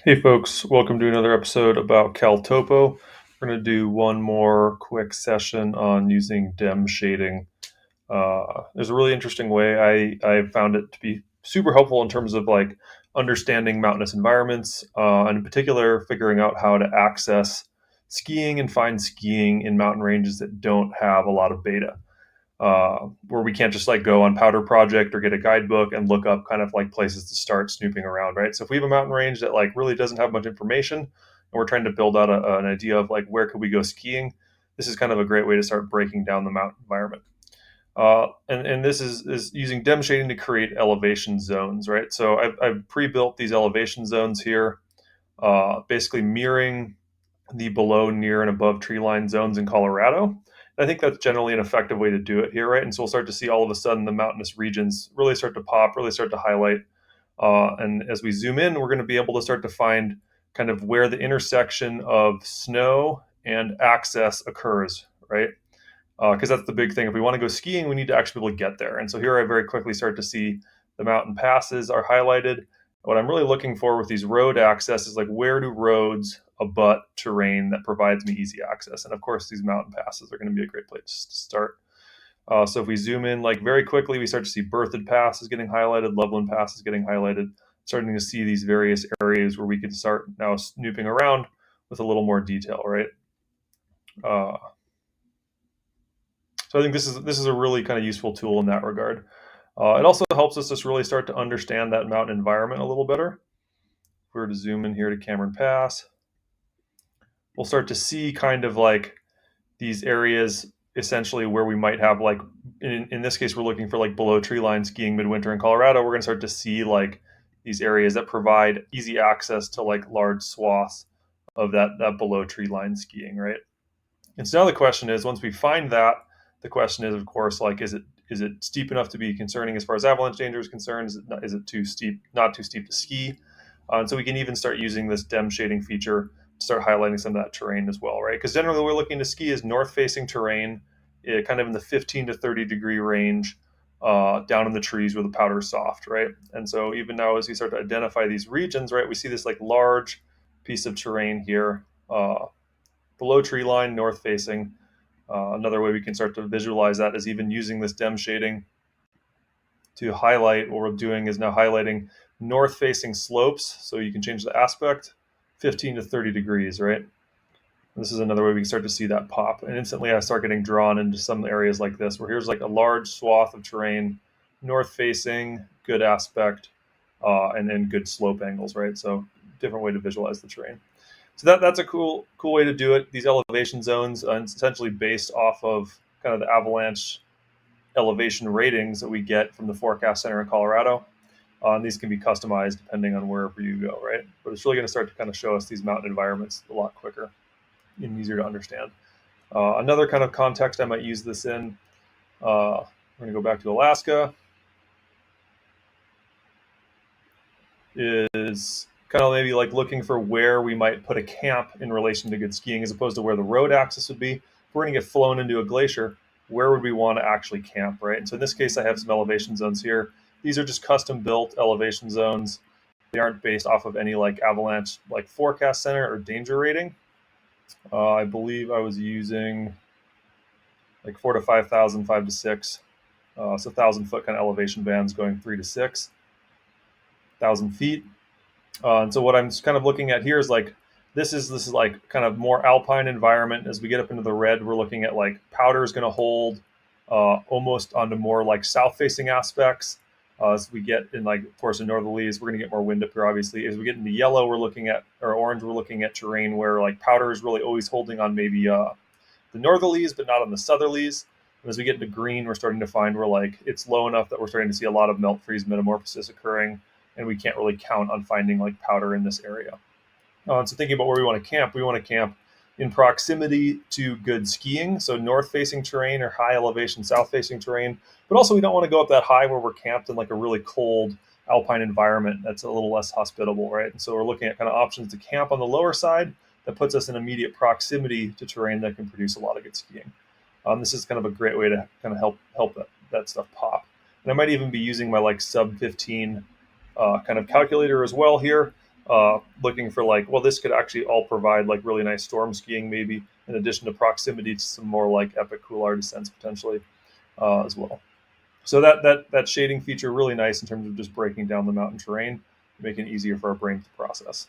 Hey folks, welcome to another episode about CalTopo. We're going to do one more quick session on using Dem shading. There's a really interesting way I found it to be super helpful in terms of like understanding mountainous environments, and in particular figuring out how to access skiing and find skiing in mountain ranges that don't have a lot of beta, where we can't just like go on Powder Project or get a guidebook and look up kind of like places to start snooping around, right? So if we have a mountain range that like really doesn't have much information, and we're trying to build out an idea of like where could we go skiing, this is kind of a great way to start breaking down the mountain environment. And this is using dem shading to create elevation zones, right? So I've pre-built these elevation zones here, basically mirroring the below, near, and above tree line zones in Colorado. And I think that's generally an effective way to do it here, right? And so we'll start to see all of a sudden the mountainous regions really start to pop, really start to highlight. And as we zoom in, we're going to be able to start to find kind of where the intersection of snow and access occurs, right? Because that's the big thing. If we want to go skiing, we need to actually be able to get there. And so here I very quickly start to see the mountain passes are highlighted. What I'm really looking for with these road access is like where do roads abut terrain that provides me easy access? And of course, these mountain passes are going to be a great place to start. So if we zoom in like very quickly, we start to see Berthoud Pass is getting highlighted, Loveland Pass is getting highlighted, starting to see these various areas where we can start now snooping around with a little more detail, right? Uh, So I think this is a really kind of useful tool in that regard. It also helps us just really start to understand that mountain environment a little better. If we were to zoom in here to Cameron Pass, we'll start to see kind of like these areas essentially where we might have like in this case we're looking for like below tree line skiing midwinter in Colorado. We're going to start to see like these areas that provide easy access to like large swaths of that below tree line skiing, right? And so now the question is, once we find that, the question is, of course, like, is it steep enough to be concerning as far as avalanche danger is concerned? Is it too steep, not too steep to ski? And so we can even start using this dem shading feature to start highlighting some of that terrain as well, right? Because generally, what we're looking to ski is north-facing terrain, kind of in the 15 to 30 degree range, down in the trees where the powder is soft, right? And so even now, as we start to identify these regions, right, we see this like large piece of terrain here. Below tree line, north facing. Another way we can start to visualize that is even using this dem shading to highlight. What we're doing is now highlighting north facing slopes. So you can change the aspect 15 to 30 degrees, right? This is another way we can start to see that pop. And instantly I start getting drawn into some areas like this, where here's like a large swath of terrain, north facing, good aspect, and then good slope angles, right? So different way to visualize the terrain. So that's a cool way to do it. These elevation zones are essentially based off of kind of the avalanche elevation ratings that we get from the Forecast Center in Colorado. And these can be customized depending on wherever you go, right? But it's really going to start to kind of show us these mountain environments a lot quicker and easier to understand. Another kind of context I might use this in, we're going to go back to Alaska, is kind of maybe like looking for where we might put a camp in relation to good skiing as opposed to where the road access would be. If we're going to get flown into a glacier, where would we want to actually camp, right? And so in this case, I have some elevation zones here. These are just custom built elevation zones. They aren't based off of any like avalanche like forecast center or danger rating. I believe I was using like 4 to 5,000, 5 to 6. So 1,000 foot kind of elevation bands going 3 to 6,000 feet. And so what I'm kind of looking at here is like this is like kind of more alpine environment. As we get up into the red, we're looking at like powder is going to hold almost onto more like south facing aspects. As we get in like of course in northerlies, we're going to get more wind up here. Obviously, as we get into yellow, we're looking at or orange, we're looking at terrain where like powder is really always holding on maybe the northerlies, but not on the southerlies. And as we get into green, we're starting to find where like it's low enough that we're starting to see a lot of melt freeze metamorphosis occurring, and we can't really count on finding like powder in this area. So thinking about where we want to camp in proximity to good skiing, so north-facing terrain or high elevation south-facing terrain. But also we don't want to go up that high where we're camped in like a really cold alpine environment that's a little less hospitable, right? And so we're looking at kind of options to camp on the lower side that puts us in immediate proximity to terrain that can produce a lot of good skiing. This is kind of a great way to kind of help that stuff pop. And I might even be using my like sub 15 kind of calculator as well here. looking for like, well, this could actually all provide like really nice storm skiing, maybe in addition to proximity to some more like epic couloir descents potentially as well. So that shading feature really nice in terms of just breaking down the mountain terrain, making it easier for our brain to process.